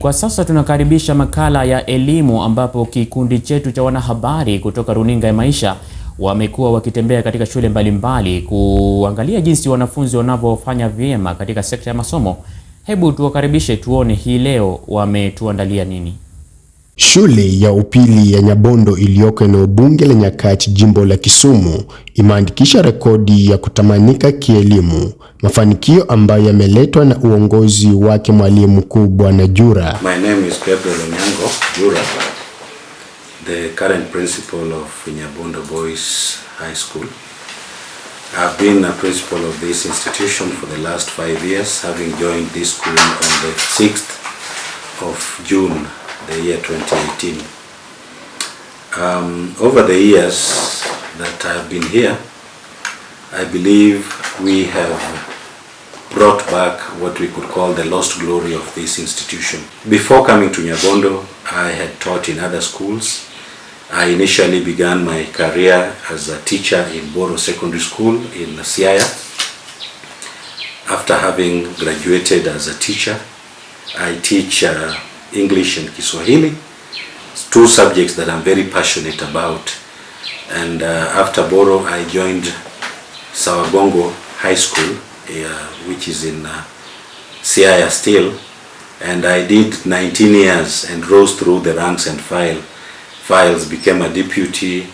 Kwa sasa tunakaribisha makala ya elimu ambapo kikundi chetu cha wanahabari kutoka Runinga ya Maisha wamekuwa wakitembea katika shule mbalimbali kuangalia jinsi wanafunzi wanavyofanya vyema katika sekta ya masomo. Hebu tuwakaribishe tuone hii leo wametuandalia nini. Shule ya upili ya Nyabondo iliyoko eneo bunge la Nyakach, jimbo la Kisumu, imeandikisha rekodi ya kutamanika kielimu, mafanikio ambayo yameletwa na uongozi wake mwalimu mkuu Bwana Jura. My name is Nyabondo Jura, the current principal of Nyabondo Boys High School. I've been a principal of this institution for the last 5 years, having joined this school on the 6th of June, the year 2018. Over the years that I've been here, I believe we have brought back what we could call the lost glory of this institution. Before coming to Nyabondo, I had taught in other schools. I initially began my career as a teacher in Boro Secondary School in Siaya. After having graduated as a teacher, I teach English and Kiswahili, two subjects that I'm very passionate about. And after Boro, I joined Sawagongo High School, which is in Siaya still, and I did 19 years and rose through the ranks and files, became a deputy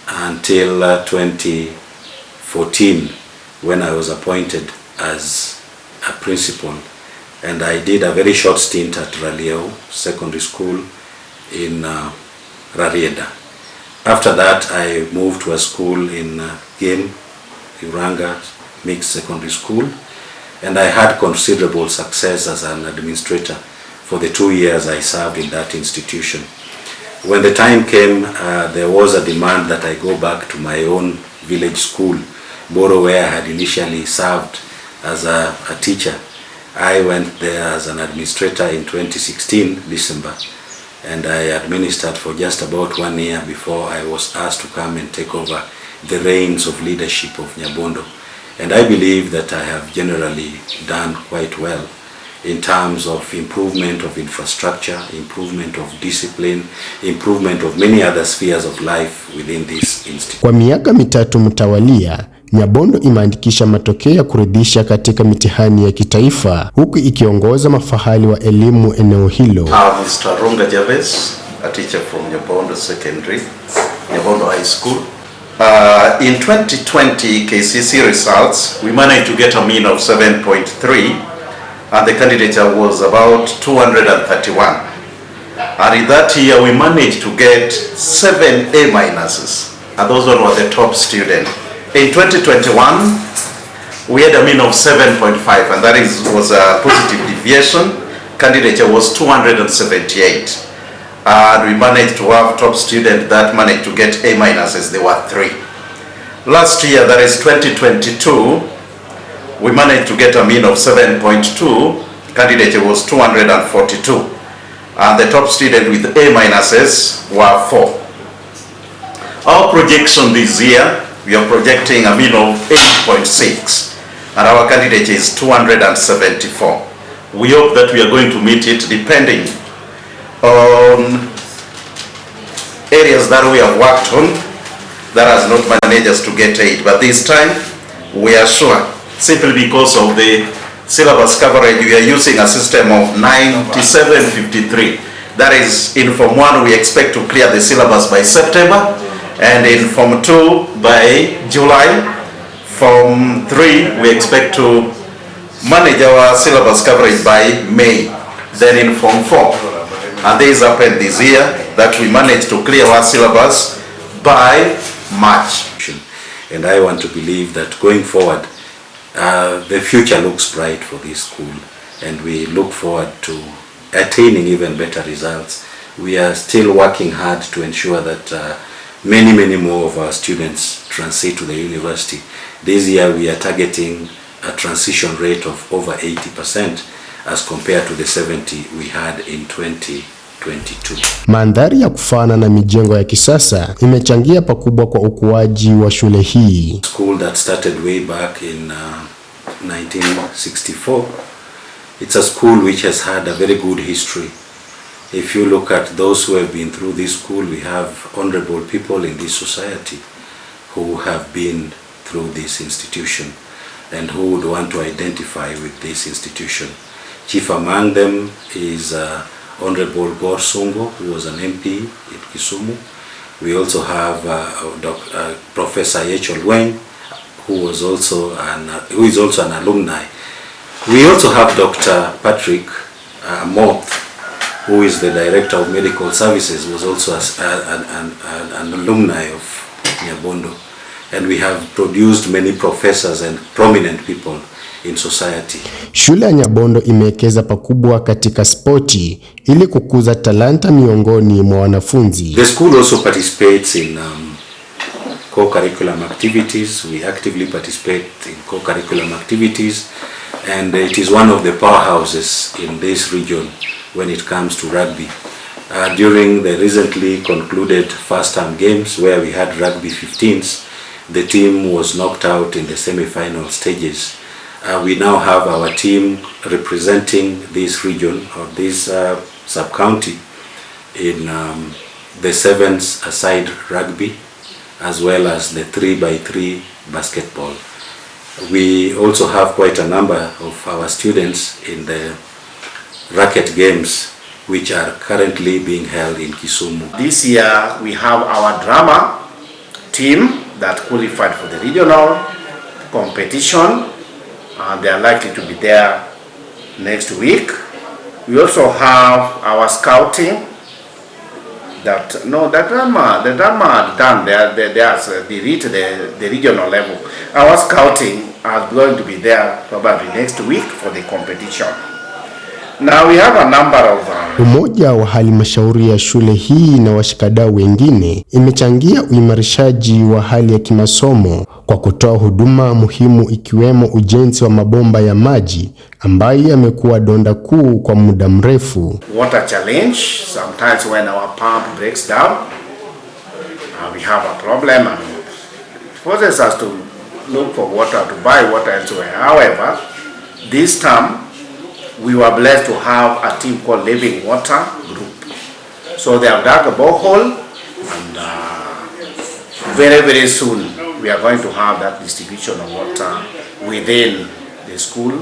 until 2014 when I was appointed as a principal. And I did a very short stint at Ralieo Secondary School in Rarieda. After that, I moved to a school in Game, Uranga Mixed Secondary School, and I had considerable success as an administrator for the 2 years I served in that institution. When the time came, there was a demand that I go back to my own village school, Boro, where I had initially served as a teacher. I went there as an administrator in 2016, December, and I administered for just about 1 year before I was asked to come and take over the reins of leadership of Nyabondo. And I believe that I have generally done quite well in terms of improvement of infrastructure, improvement of discipline, improvement of many other spheres of life within this institute. Kwa miaka mitatu mtawalia, Nyabondo imeandikisha matokeo ya kuridhisha katika mitihani ya kitaifa, huku ikiongoza mafahali wa elimu eneo hilo. Mr. Ronga Javes, a teacher from Nyabondo Secondary, Nyabondo High School. In 2020 KCC results, we managed to get a mean of 7.3, and the candidature was about 231. And in that year, we managed to get 7 A minuses, and those were the top students. In 2021, we had a mean of 7.5, and that was a positive deviation. Candidature was 278. And we managed to have top students that managed to get A minuses, there were 3. Last year, that is 2022, we managed to get a mean of 7.2, candidature was 242. And the top student with A minuses were 4. Our projection this year, we are projecting a mean of 8.6, and our candidate is 274. We hope that we are going to meet it depending on areas that we have worked on that has not managed us to get 8. But this time, we are sure, simply because of the syllabus coverage, we are using a system of 9753. That is, in Form 1, we expect to clear the syllabus by September, and in Form 2 by July. Form 3 we expect to manage our syllabus coverage by May. Then in Form 4, and this happened this year, that we managed to clear our syllabus by March. And I want to believe that going forward, the future looks bright for this school, and we look forward to attaining even better results. We are still working hard to ensure that many more of our students transit to the university. This year we are targeting a transition rate of over 80% as compared to the 70 we had in 2022. Mandhari ya kufana na mijengo ya kisasa imechangia pakubwa kwa ukuaji wa shule hii. School that started way back in 1964. It's a school which has had a very good history If you look at those who have been through this school, we have honorable people in this society who have been through this institution and who would want to identify with this institution. Chief among them is Honorable Gor Songo, who was an MP in Kisumu. We also have Professor Yechol Weng, who is also an alumni. We also have Dr. Patrick Moth, who is the Director of Medical Services, was also an alumni of Nyabondo. And we have produced many professors and prominent people in society. Shule ya Nyabondo imewekeza pakubwa katika spoti ili kukuza talanta miongoni mwa wanafunzi. The school also participates in co-curriculum activities. We actively participate in co-curriculum activities, and it is one of the powerhouses in this region when it comes to rugby. During the recently concluded first-term games where we had rugby 15s, the team was knocked out in the semi-final stages. We now have our team representing this region or this sub-county in the 7-a-side rugby as well as the 3x3 basketball. We also have quite a number of our students in the racket games which are currently being held in Kisumu. This year we have our drama team that qualified for the regional competition, and they are likely to be there next week. We also have our scouting the drama done they reach the regional level. Our scouting are going to be there probably next week for the competition. Now we have a number of Umoja wa halmashauri ya shule hii na washikadau wengine imechangia uimarishaji wa hali ya kimasomo kwa kutoa huduma muhimu ikiwemo ujenzi wa mabomba ya maji ambayo yamekuwa donda kuu kwa muda mrefu. Water challenge, sometimes when our pump breaks down, we have a problem and it forces us to look for water, to buy water elsewhere. However, this time we were blessed to have a team called Living Water Group. So they have dug a borehole, and very soon we are going to have that distribution of water within the school